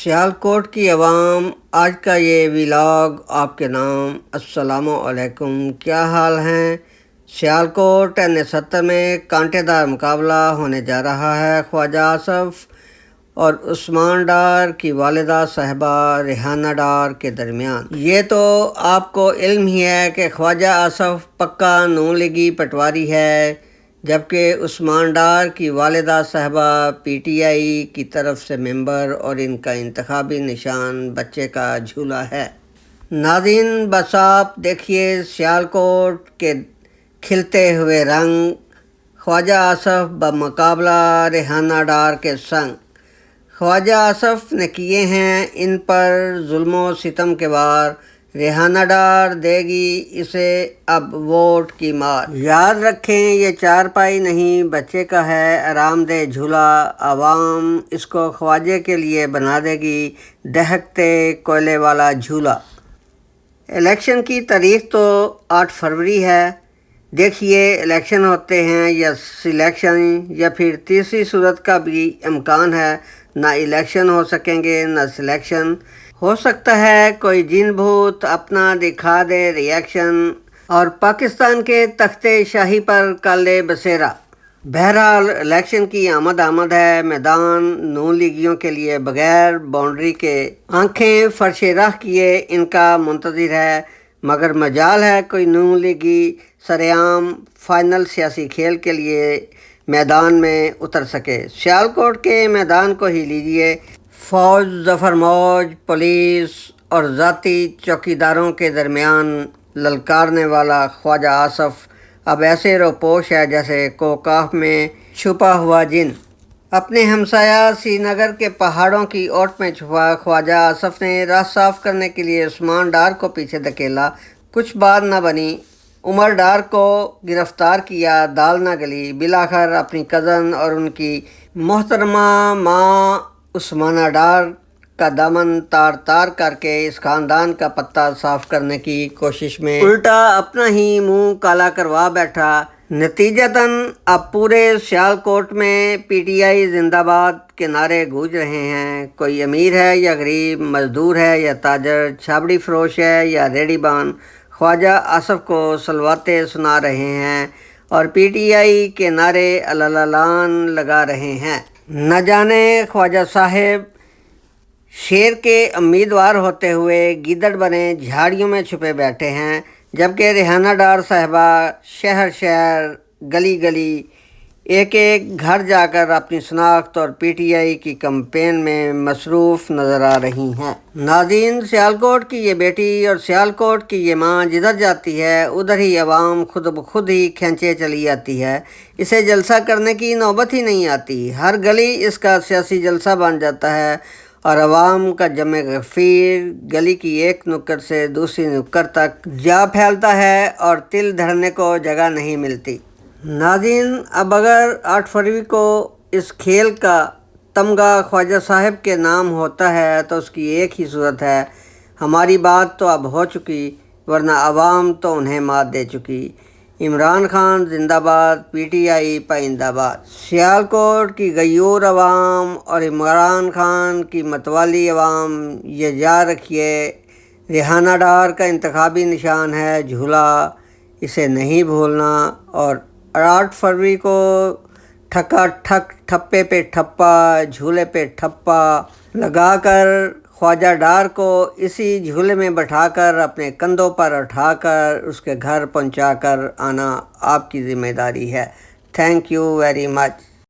सियालकोट की आवाम, आज का ये व्लॉग आपके नाम। अस्सलामु अलैकुम, क्या हाल हैं। सियालकोट N70 में कांटेदार मुकाबला होने जा रहा है ख्वाजा आसफ और उस्मान डार की वालिदा साहिबा रेहाना डार के दरमियान। ये तो आपको इल्म ही है कि ख्वाजा आसफ पक्का नून लीगी पटवारी है, जबकि उस्मान डार की वालिदा साहिबा PTI की तरफ से मेंबर और इनका इंतखाबी निशान बच्चे का झूला है। नाज़रीन, बस आप देखिए सियालकोट के खिलते हुए रंग, ख्वाजा आसफ बमुकाबला रेहाना डार के संग। ख्वाजा आसफ ने किए हैं इन पर जुल्म सितम के वार, रेहाना डार देगी इसे अब वोट की मार। याद रखें, ये चारपाई नहीं बच्चे का है आरामदेह झूला, आवाम इसको ख्वाजे के लिए बना देगी दहकते कोयले वाला झूला। इलेक्शन की तारीख तो 8 फरवरी है। देखिए, इलेक्शन होते हैं या सिलेक्शन, या फिर तीसरी सूरत का भी इम्कान है, ना इलेक्शन हो सकेंगे ना सिलेक्शन। हो सकता है कोई जिन भूत अपना दिखा दे रिएक्शन और पाकिस्तान के तख्ते शाही पर काले बसेरा। बहरहाल इलेक्शन की आमद है, मैदान नून लीगियों के लिए बगैर बाउंड्री के आंखें फर्शे राह किए इनका मुंतज़िर है, मगर मजाल है कोई नून लीगी सरेआम फाइनल सियासी खेल के लिए मैदान में उतर सके। सियालकोट के मैदान को ही लीजिए, फौज, ज़फ़र मौज, पुलिस और ज़ाती चौकीदारों के दरमियान ललकारने वाला ख्वाजा आसफ अब ऐसे रोपोश है जैसे कोकाफ में छुपा हुआ जिन। अपने हमसाया श्रीनगर के पहाड़ों की ओट में छुपा ख्वाजा आसफ ने राह साफ करने के लिए उस्मान डार को पीछे धकेला। कुछ बात न बनी, उमर डार को गिरफ्तार किया, दाल न गली। बिलाखिर अपनी कज़न और उनकी मोहतरमा माँ उस्माना डार का दामन तार तार करके इस खानदान का पत्ता साफ करने की कोशिश में उल्टा अपना ही मुंह काला करवा बैठा। नतीजतन अब पूरे सियालकोट में PTI जिंदाबाद के नारे गूंज रहे हैं। कोई अमीर है या गरीब, मजदूर है या ताजर, छाबड़ी फरोश है या रेडीबान, ख्वाजा आसफ को सलवाते सुना रहे हैं और PTI के नारे अलालान लगा रहे हैं। न जाने ख्वाजा साहिब शेर के उम्मीदवार होते हुए गीदड़ बने झाड़ियों में छुपे बैठे हैं, जबकि रेहाना डार साहिबा शहर शहर गली गली एक एक घर जाकर अपनी शनाख्त और PTI की कैंपेन में मसरूफ़ नज़र आ रही हैं। नाज़रीन, सियालकोट की ये बेटी और सियालकोट की ये माँ जिधर जाती है उधर ही अवाम खुद ब खुद ही खींचे चली जाती है। इसे जलसा करने की नौबत ही नहीं आती। हर गली इसका सियासी जलसा बन जाता है और अवाम का जमे गफीर गली की एक नुक्कड़ से दूसरी नुक्कड़ तक जा फैलता है और तिल धरने को जगह नहीं मिलती। नाज़रीन, अब अगर 8 फरवरी को इस खेल का तमगा ख्वाजा साहिब के नाम होता है तो उसकी एक ही सूरत है, हमारी बात तो अब हो चुकी, वरना अवाम तो उन्हें मात दे चुकी। इमरान खान जिंदाबाद, PTI पाइंदाबाद। सियालकोट की गयूर अवाम और इमरान खान की मतवाली अवाम, ये याद रखिए, रेहाना डार का इंतखाबी निशान है झूला, इसे नहीं भूलना। और 8 फरवरी को ठका ठक, ठप्पे पे ठप्पा, झूले पे ठप्पा लगाकर ख्वाजा डार को इसी झूले में बैठाकर अपने कंधों पर उठाकर उसके घर पहुंचाकर आना आपकी ज़िम्मेदारी है। Thank you very much.